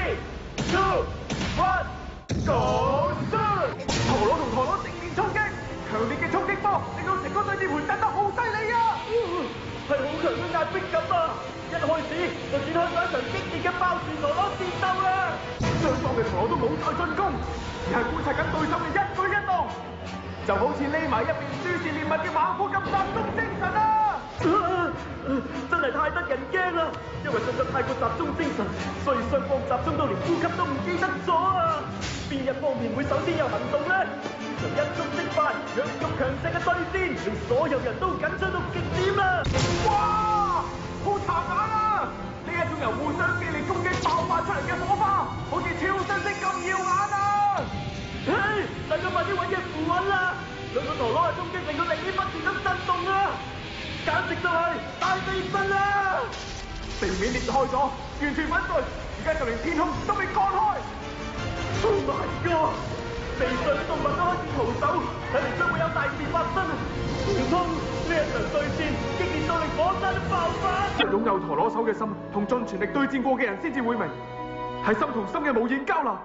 2, 1, go shoot！ 陀螺同陀螺正面衝擊，強烈嘅衝擊波令到成個對戰盤震得好犀利啊！係好強嘅壓迫感啊！一開始就展開咗一場激烈嘅爆旋陀螺戰鬥啦！雙方嘅陀螺都冇再進攻，而係觀察緊對手嘅一舉一動，就好似匿埋一邊注視獵物嘅猛虎咁集中精神啊！真係太得人驚啦！因為做得太過集中精神，所以雙方集中到連呼吸都唔記得咗啊！邊一方面會首先有行動呢？就一觸即發，弱肉強食嘅對戰，令所有人都緊張到極點啦！哇，好殘眼啊！呢一種由互相激烈攻擊爆發出嚟嘅火花，好似超新星咁耀眼啊！嘿，大家快啲揾嘢扶穩啦！兩個陀螺嘅衝擊令到地面不斷咁震動啊！簡直就係大地震啊！地面裂開咗，完全粉碎，而家就連天空都被割開。Oh my god！ 地上嘅動物都開始逃走，睇嚟將會有大事發生啊！唔通呢一場對戰激烈到令火山都爆發？只有擁有陀螺手嘅心同盡全力對戰過嘅人先至會明，係心同心嘅無言交流。